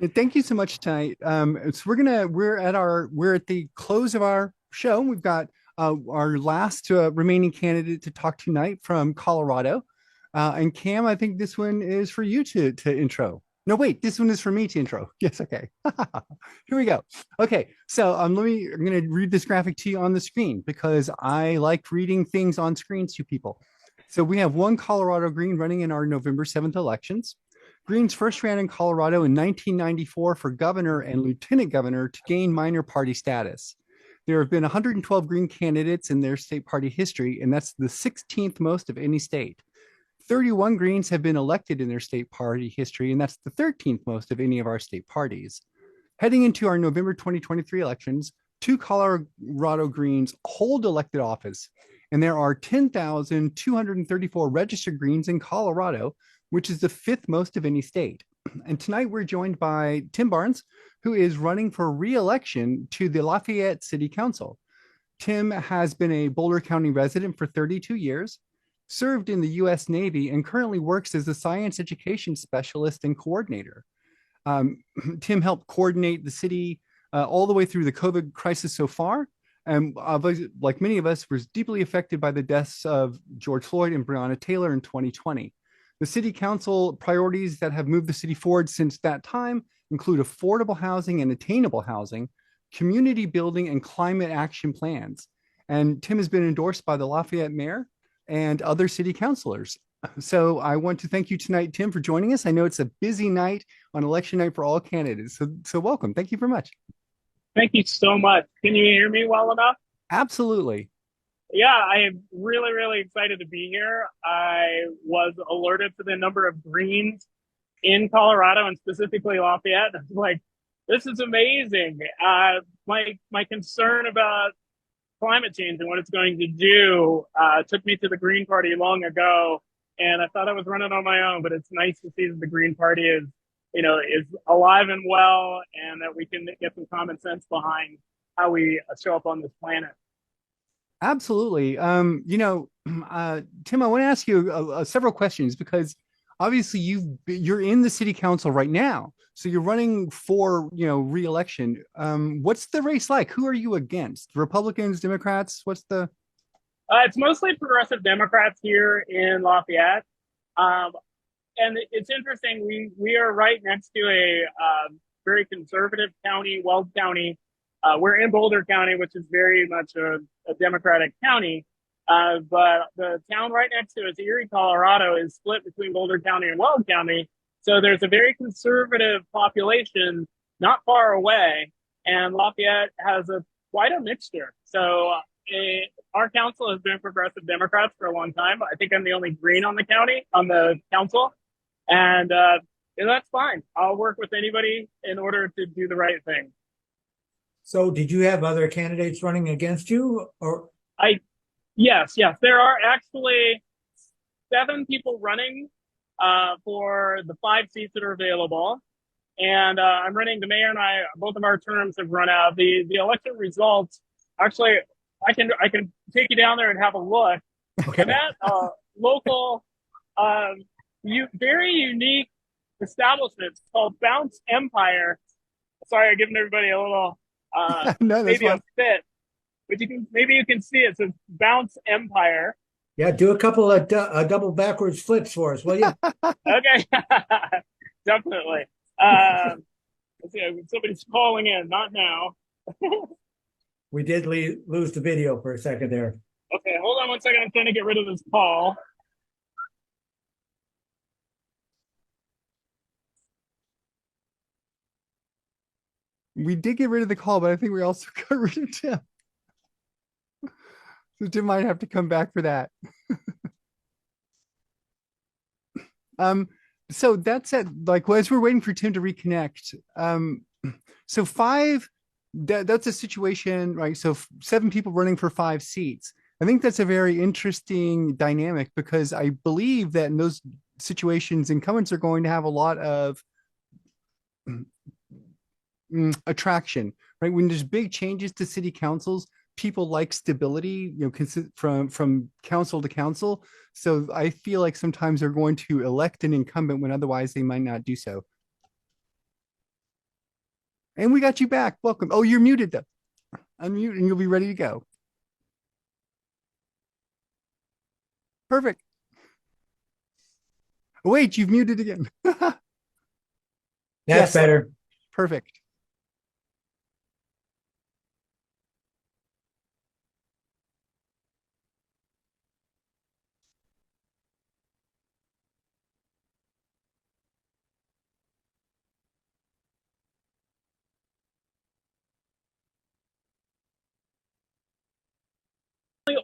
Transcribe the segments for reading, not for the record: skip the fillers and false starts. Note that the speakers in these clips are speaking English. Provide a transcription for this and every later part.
Thank you so much tonight. So we're at the close of our show. We've got our last remaining candidate to talk tonight from Colorado. And Cam, I think this one is for you to intro. No, wait, this one is for me to intro. Yes, okay. Here we go. Okay, so I'm gonna read this graphic to you on the screen because I like reading things on screens to people. So we have one Colorado Green running in our November 7th elections. Greens first ran in Colorado in 1994 for governor and lieutenant governor to gain minor party status. There have been 112 Green candidates in their state party history, and that's the 16th most of any state. 31 Greens have been elected in their state party history, and that's the 13th most of any of our state parties. Heading into our November 2023 elections, two Colorado Greens hold elected office, and there are 10,234 registered Greens in Colorado, which is the fifth most of any state. And tonight we're joined by Tim Barnes, who is running for re-election to the Lafayette City Council. Tim has been a Boulder County resident for 32 years, served in the U.S. Navy, and currently works as a science education specialist and coordinator. Um, Tim helped coordinate the city all the way through the COVID crisis so far. And like many of us, was deeply affected by the deaths of George Floyd and Breonna Taylor in 2020. The city council priorities that have moved the city forward since that time include affordable housing and attainable housing, community building, and climate action plans. And Tim has been endorsed by the Lafayette mayor and other city councilors. So I want to thank you tonight, Tim, for joining us. I know it's a busy night on election night for all candidates. So welcome. Thank you very much. Thank you so much. Can you hear me well enough? Absolutely. Yeah, I am really, really excited to be here. I was alerted to the number of greens in Colorado and specifically Lafayette. I was like, this is amazing. My concern about climate change and what it's going to do took me to the Green Party long ago, and I thought I was running on my own. But it's nice to see that the Green Party is alive and well, and that we can get some common sense behind how we show up on this planet. Absolutely. Tim, I want to ask you several questions because obviously you're in the city council right now. So you're running for, re-election. What's the race like? Who are you against? Republicans, Democrats? It's mostly progressive Democrats here in Lafayette. Um, and it's interesting. We are right next to a very conservative county, Weld County. We're in Boulder County, which is very much a Democratic county. But the town right next to us, Erie, Colorado, is split between Boulder County and Weld County. So there's a very conservative population not far away, and Lafayette has quite a mixture. So our council has been progressive Democrats for a long time. I think I'm the only Green on the council, and that's fine. I'll work with anybody in order to do the right thing. So did you have other candidates running against you or? I yes. There are actually 7 people running for the 5 seats that are available. And I'm running. The mayor and I, both of our terms have run out. The election results, actually, I can take you down there and have a look. Okay. And that local, very unique establishment called Bounce Empire. Sorry, I'm giving everybody a little No, that's maybe a fine. fit, but maybe you can see it. It says Bounce Empire. Yeah, do a couple of double backwards flips for us, will you? Okay, definitely. Um, let's see, somebody's calling in. Not now. We did lose the video for a second there. Okay, hold on one second. I'm trying to get rid of this call. We did get rid of the call, but I think we also got rid of Tim. So Tim might have to come back for that. Um, so that's it. Like, well, as we're waiting for Tim to reconnect, so that's a situation, right? So 7 people running for 5 seats. I think that's a very interesting dynamic because I believe that in those situations, incumbents are going to have a lot of attraction, right? When there's big changes to city councils, people like stability, from council to council. So I feel like sometimes they're going to elect an incumbent when otherwise they might not do so. And we got you back. Welcome. Oh, you're muted though. Unmute and you'll be ready to go. Perfect. Oh, wait, you've muted again. That's Yes, better. perfect.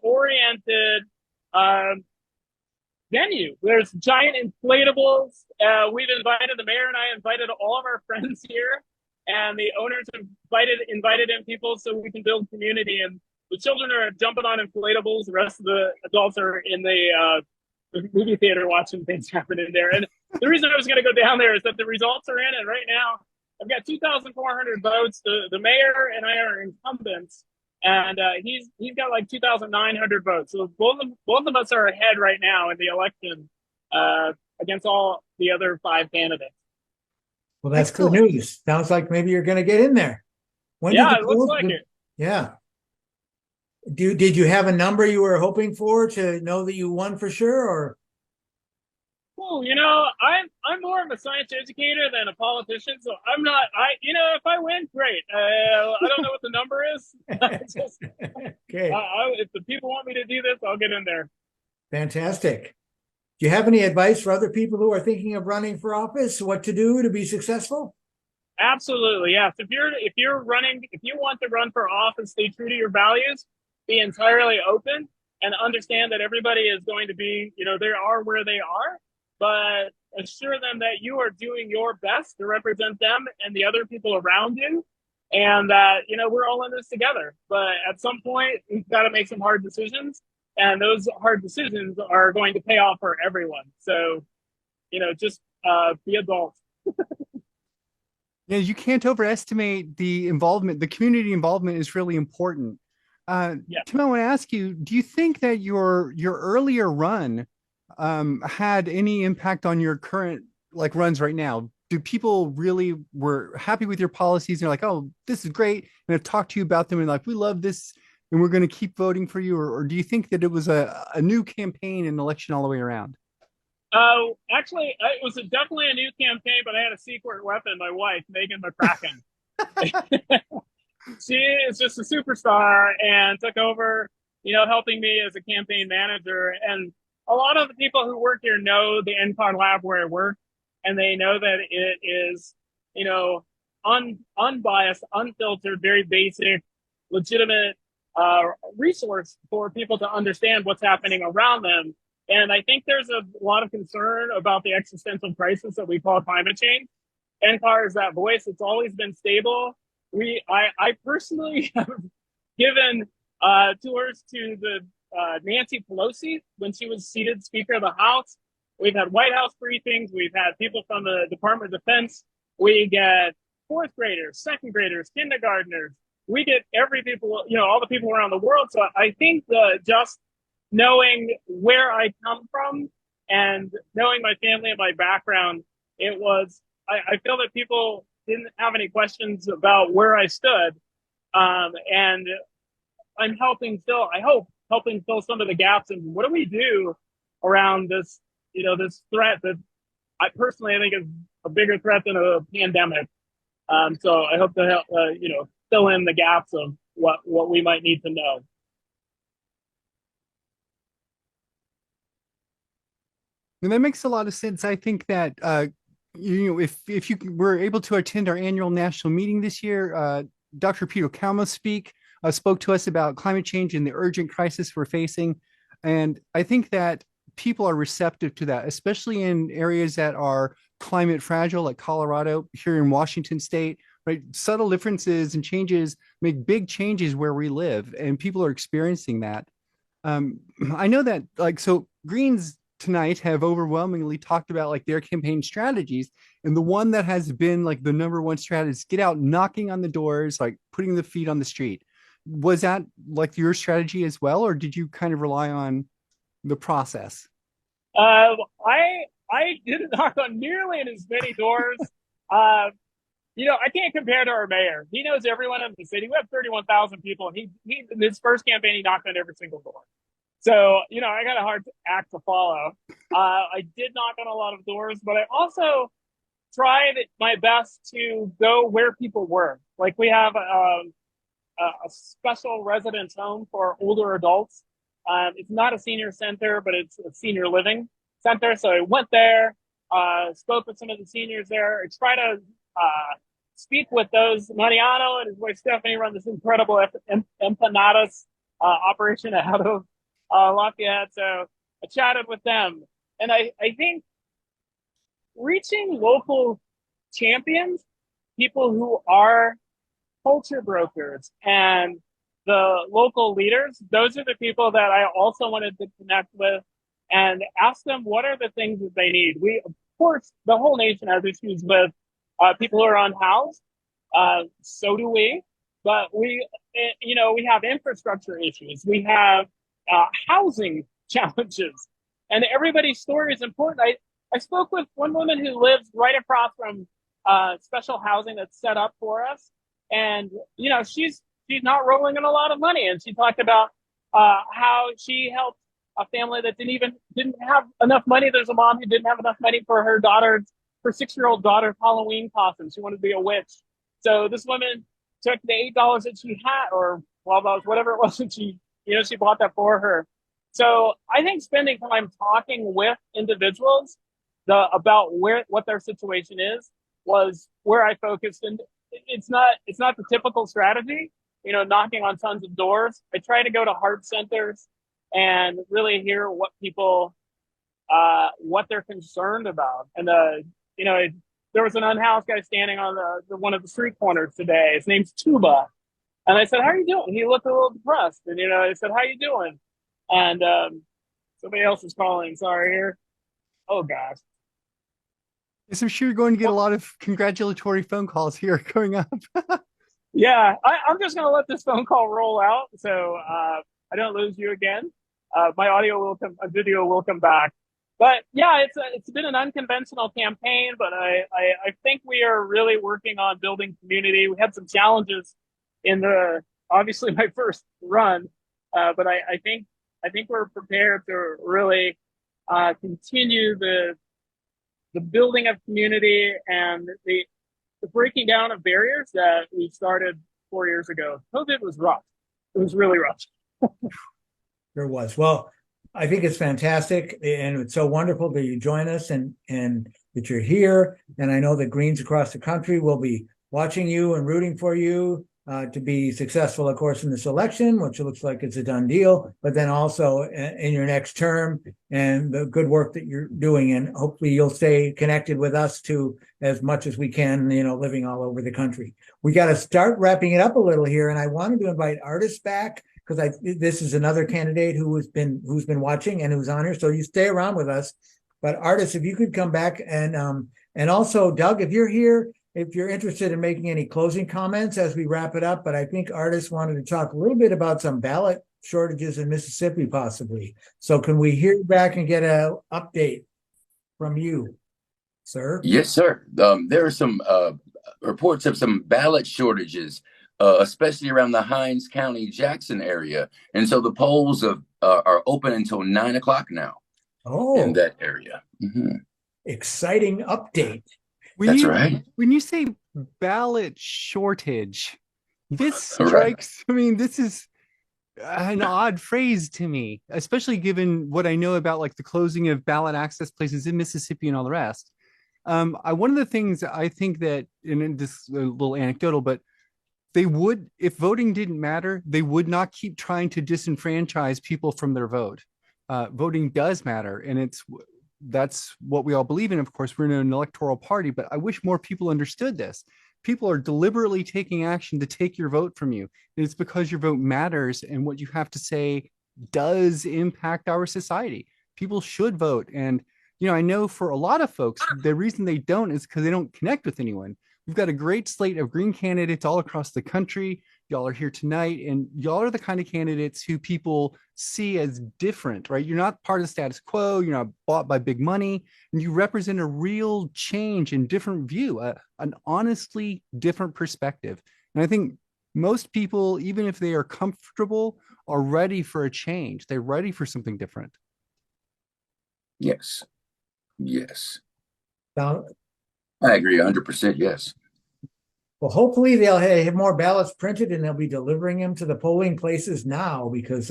Oriented um, venue. There's giant inflatables. We've invited the mayor and I invited all of our friends here, and the owners invited in people so we can build community. And the children are jumping on inflatables. The rest of the adults are in the movie theater watching things happen in there. And the reason I was going to go down there is that the results are in, and right now I've got 2,400 votes. The mayor and I are incumbents, and he's got like 2,900 votes. So both of us are ahead right now in the election against all the other five candidates. Well, that's good news. Sounds like maybe you're going to get in there. When did Yeah, the it looks like it. Yeah. Did you have a number you were hoping for to know that you won for sure, or? Well, I'm more of a science educator than a politician, so I'm not. If I win, great. I don't know what the number is. Just, Okay. if the people want me to do this, I'll get in there. Fantastic. Do you have any advice for other people who are thinking of running for office? What to do to be successful? Absolutely, yes. If you want to run for office, stay true to your values, be entirely open, and understand that everybody is going to be, they are where they are, but assure them that you are doing your best to represent them and the other people around you, and that we're all in this together. But at some point, we've got to make some hard decisions, and those hard decisions are going to pay off for everyone. So, just be adults. Yeah, you can't overestimate the involvement. The community involvement is really important. Yeah. Tim, I want to ask you, do you think that your earlier run had any impact on your current like runs right now? Do people really were happy with your policies and they're like, oh, this is great, and have talked to you about them and like, we love this and we're going to keep voting for you? Or do you think that it was a new campaign and election all the way around? Actually, it was definitely a new campaign, but I had a secret weapon, my wife, Megan McCracken. She is just a superstar and took over, helping me as a campaign manager. And a lot of the people who work here know the NCAR lab where I work, and they know that it is, unbiased, unfiltered, very basic, legitimate resource for people to understand what's happening around them. And I think there's a lot of concern about the existential crisis that we call climate change. NCAR is that voice. It's always been stable. I personally have given tours to the Nancy Pelosi when she was seated Speaker of the House. We've had White House briefings. We've had people from the Department of Defense. We get fourth graders, second graders, kindergartners. We get all the people around the world. So I think just knowing where I come from and knowing my family and my background, I feel that people didn't have any questions about where I stood. And I'm helping fill some of the gaps. And what do we do around this, this threat that I personally think is a bigger threat than a pandemic. So I hope to help, fill in the gaps of what we might need to know. And that makes a lot of sense. I think that if you were able to attend our annual national meeting this year, Dr. Peter Kalmo spoke to us about climate change and the urgent crisis we're facing, and I think that people are receptive to that, especially in areas that are climate fragile, like Colorado, here in Washington State. Right, subtle differences and changes make big changes where we live, and people are experiencing that. I know that Greens tonight have overwhelmingly talked about like their campaign strategies, and the one that has been like the number one strategy is get out knocking on the doors, like putting the feet on the street. Was that like your strategy as well, or did you kind of rely on the process? I didn't knock on nearly as many doors. I can't compare to our mayor. He knows everyone in the city. We have 31,000 people. He in his first campaign, he knocked on every single door. So, I got a hard act to follow. I did knock on a lot of doors, but I also tried my best to go where people were. Like we have a special residence home for older adults. It's not a senior center, but it's a senior living center. So I went there, spoke with some of the seniors there. I try to speak with those. Mariano and his wife Stephanie run this incredible empanadas operation out of Lafayette. So I chatted with them. And I think reaching local champions, people who are culture brokers and the local leaders, those are the people that I also wanted to connect with and ask them what are the things that they need. We, of course, the whole nation has issues with people who are unhoused. So do we. But we have infrastructure issues. We have housing challenges. And everybody's story is important. I spoke with one woman who lives right across from special housing that's set up for us. And, she's not rolling in a lot of money. And she talked about how she helped a family that didn't have enough money. There's a mom who didn't have enough money for her 6-year-old daughter's Halloween costume. She wanted to be a witch. So this woman took the $8 that she had, or $12, whatever it was, and she bought that for her. So I think spending time talking with individuals about what their situation is was where I focused. And it's not the typical strategy, knocking on tons of doors. I try to go to heart centers and really hear what people, what they're concerned about. And, there was an unhoused guy standing on one of the street corners today. His name's Tuba. And I said, how are you doing? He looked a little depressed. And, I said, how you doing? And somebody else is calling. Sorry here. Oh, gosh. Yes, I'm sure you're going to get a lot of congratulatory phone calls here going up. Yeah, I'm just going to let this phone call roll out so I don't lose you again. My video will come back. But yeah, it's been an unconventional campaign, but I think we are really working on building community. We had some challenges in obviously my first run, but I think we're prepared to really continue the building of community and the breaking down of barriers that we started 4 years ago. COVID was rough. It was really rough. There was. Well, I think it's fantastic, and it's so wonderful that you join us and that you're here. And I know that Greens across the country will be watching you and rooting for you to be successful, of course, in this election, which looks like it's a done deal, but then also in your next term and the good work that you're doing. And hopefully you'll stay connected with us too, as much as we can, living all over the country. We got to start wrapping it up a little here. And I wanted to invite artists back, because this is another candidate who's been watching and who's on here. So you stay around with us. But artists, if you could come back and also Doug, if you're here, if you're interested in making any closing comments as we wrap it up. But I think artists wanted to talk a little bit about some ballot shortages in Mississippi, possibly. So can we hear back and get an update from you, sir? Yes, sir. There are some reports of some ballot shortages, especially around the Hinds County, Jackson area. And so the polls are open until 9 o'clock now in that area. Mm-hmm. Exciting update. That's right. When you say ballot shortage, this strikes, right. This is an odd phrase to me, especially given what I know about like the closing of ballot access places in Mississippi and all the rest. One of the things I think that, and this is a little anecdotal, but they would, if voting didn't matter, they would not keep trying to disenfranchise people from their vote. Voting does matter, and that's what we all believe in. Of course, we're in an electoral party, but I wish more people understood this. People are deliberately taking action to take your vote from you. And it's because your vote matters, and what you have to say does impact our society. People should vote. And, I know for a lot of folks, the reason they don't is because they don't connect with anyone. We've got a great slate of green candidates all across the country. Y'all are here tonight, and y'all are the kind of candidates who people see as different, right? You're not part of the status quo. You're not bought by big money, and you represent a real change and different view, an honestly different perspective. And I think most people, even if they are comfortable, are ready for a change. They're ready for something different. Yes. Yes. Now, I agree 100%. Yes. well, hopefully they'll have more ballots printed and they'll be delivering them to the polling places now, because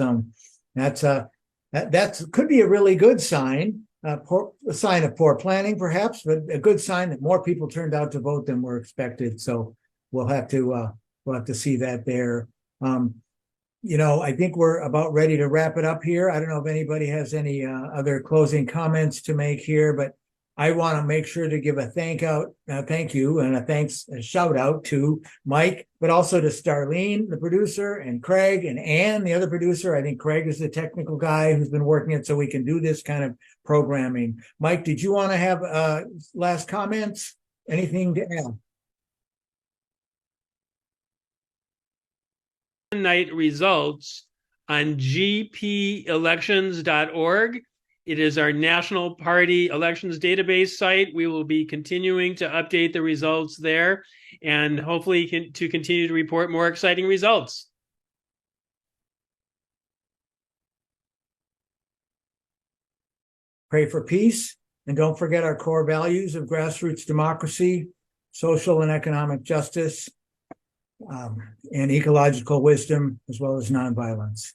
that could be a really good sign, a sign of poor planning, perhaps, but a good sign that more people turned out to vote than were expected. So we'll have to see that there. I think we're about ready to wrap it up here. I don't know if anybody has any other closing comments to make here, but I want to make sure to give a thank you, and a shout out to Mike, but also to Starlene, the producer, and Craig and Ann, the other producer. I think Craig is the technical guy who's been working it so we can do this kind of programming. Mike, did you want to have last comments? Anything to add? Night results on gpelections.org. It is our national party elections database site. We will be continuing to update the results there, and hopefully to continue to report more exciting results. Pray for peace, and don't forget our core values of grassroots democracy, social and economic justice, and ecological wisdom, as well as nonviolence.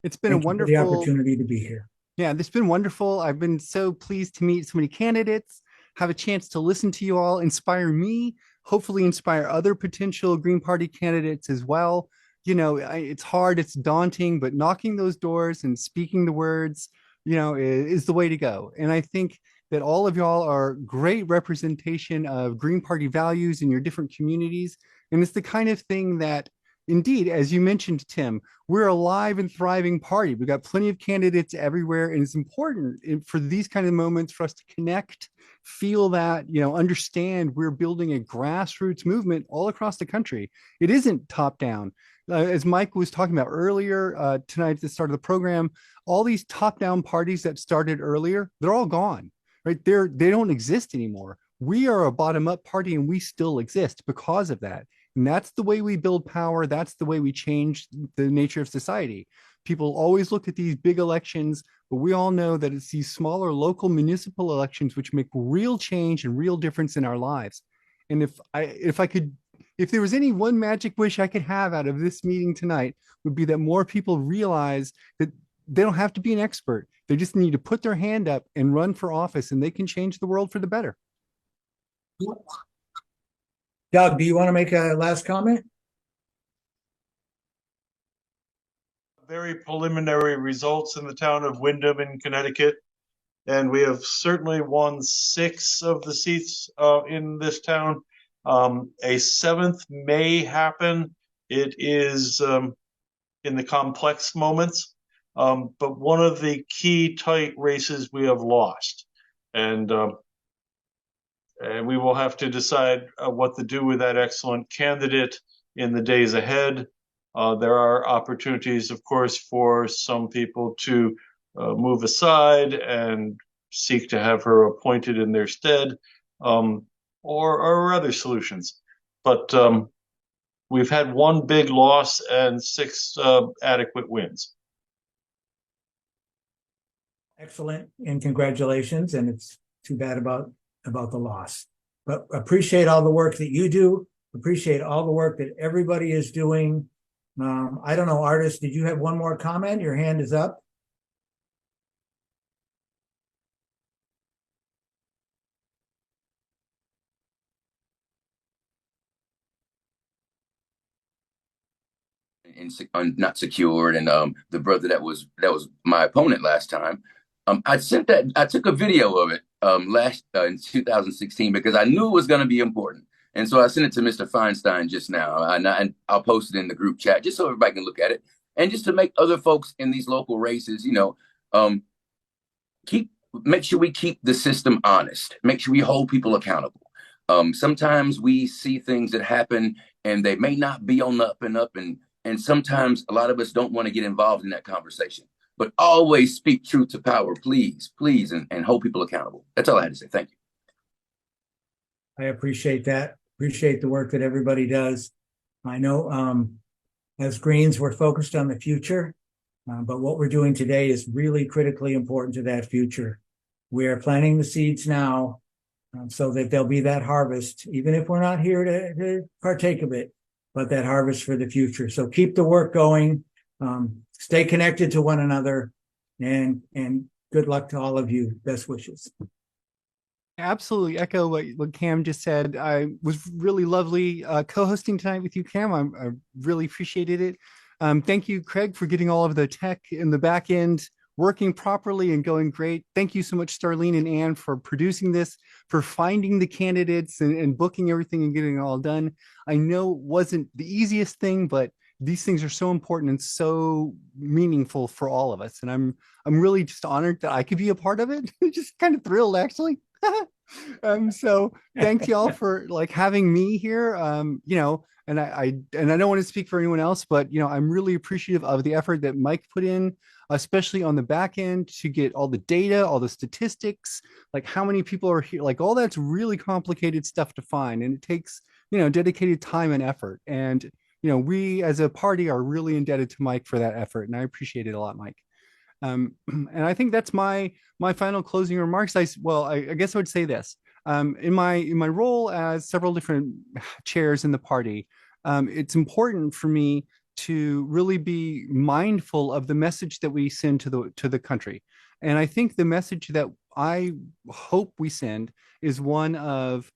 It's been Thank a wonderful you for the opportunity to be here. Yeah, this has been wonderful. I've been so pleased to meet so many candidates, have a chance to listen to you all, inspire me, hopefully inspire other potential Green Party candidates as well. It's hard, it's daunting, but knocking those doors and speaking the words, is the way to go. And I think that all of y'all are great representation of Green Party values in your different communities. And it's the kind of thing that, indeed, as you mentioned, Tim, we're a live and thriving party. We've got plenty of candidates everywhere, and it's important for these kind of moments for us to connect, feel that, understand we're building a grassroots movement all across the country. It isn't top down. As Mike was talking about earlier tonight at the start of the program, all these top down parties that started earlier, they're all gone, right? They don't exist anymore. We are a bottom up party, and we still exist because of that. And that's the way we build power. That's the way we change the nature of society. People always look at these big elections, but we all know that it's these smaller local municipal elections which make real change and real difference in our lives. And if there was any one magic wish I could have out of this meeting tonight, would be that more people realize that they don't have to be an expert. They just need to put their hand up and run for office, and they can change the world for the better. Doug, do you want to make a last comment? Very preliminary results in the town of Windham in Connecticut, and we have certainly won 6 of the seats in this town. A 7th may happen. It is in the complex moments, but one of the key tight races we have lost, and we will have to decide what to do with that excellent candidate in the days ahead. There are opportunities, of course, for some people to move aside and seek to have her appointed in their stead, or other solutions. But we've had 1 big loss and 6 adequate wins. Excellent, and congratulations. And it's too bad about the loss, but appreciate all the work that you do. Appreciate all the work that everybody is doing. I don't know, Artist, did you have one more comment? Your hand is up. And not secured, and the brother that was my opponent last time, I took a video of it last in 2016 because I knew it was going to be important, and so I sent it to Mr. Feinstein just now, and I'll post it in the group chat just so everybody can look at it, and just to make other folks in these local races, make sure we keep the system honest, make sure we hold people accountable. Sometimes we see things that happen and they may not be on the up and up, and sometimes a lot of us don't want to get involved in that conversation. But always speak truth to power, please, and hold people accountable. That's all I had to say. Thank you. I appreciate that. Appreciate the work that everybody does. I know as Greens, we're focused on the future, but what we're doing today is really critically important to that future. We are planting the seeds now so that there'll be that harvest, even if we're not here to partake of it, but that harvest for the future. So keep the work going, stay connected to one another, and good luck to all of you. Best wishes. Absolutely echo what Cam just said. I was really lovely co-hosting tonight with you, Cam. I really appreciated it. Thank you, Craig, for getting all of the tech in the back end working properly and going great. Thank you so much, Starlene and Ann, for producing this, for finding the candidates and booking everything and getting it all done. I know it wasn't the easiest thing, but these things are so important and so meaningful for all of us. And I'm really just honored that I could be a part of it. Just kind of thrilled, actually. So thank y'all for like having me here. And I don't want to speak for anyone else, but I'm really appreciative of the effort that Mike put in, especially on the back end to get all the data, all the statistics, like how many people are here, like all that's really complicated stuff to find. And it takes, dedicated time and effort. And, we as a party are really indebted to Mike for that effort. And I appreciate it a lot, Mike. And I think that's my final closing remarks. I guess I would say this. In my role as several different chairs in the party, it's important for me to really be mindful of the message that we send to the country. And I think the message that I hope we send is one of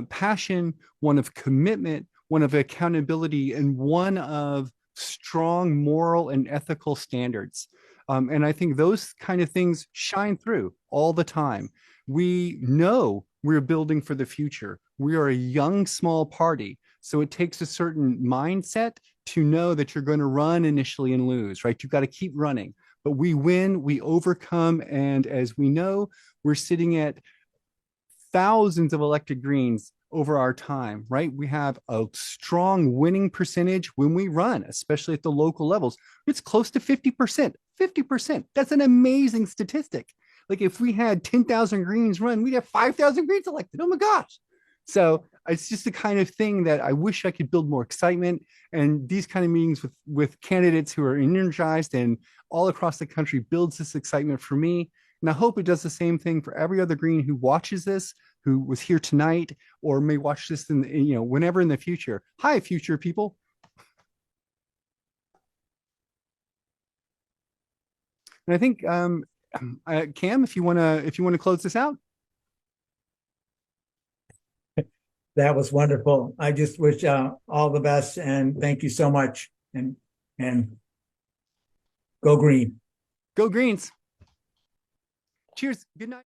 passion, one of commitment, one of accountability, and one of strong moral and ethical standards. And I think those kind of things shine through all the time. We know we're building for the future. We are a young, small party. So it takes a certain mindset to know that you're going to run initially and lose, right? You've got to keep running. But we win, we overcome. And as we know, we're sitting at thousands of elected Greens over our time, right? We have a strong winning percentage when we run, especially at the local levels. It's close to 50%. 50%. That's an amazing statistic. Like if we had 10,000 Greens run, we'd have 5,000 Greens elected. Oh my gosh. So it's just the kind of thing that I wish I could build more excitement. And these kind of meetings with candidates who are energized and all across the country builds this excitement for me. And I hope it does the same thing for every other Green who watches this, who was here tonight, or may watch this in whenever in the future. Hi, future people. And I think Cam, if you wanna close this out. That was wonderful. I just wish all the best and thank you so much. And go Green. Go Greens. Cheers. Good night.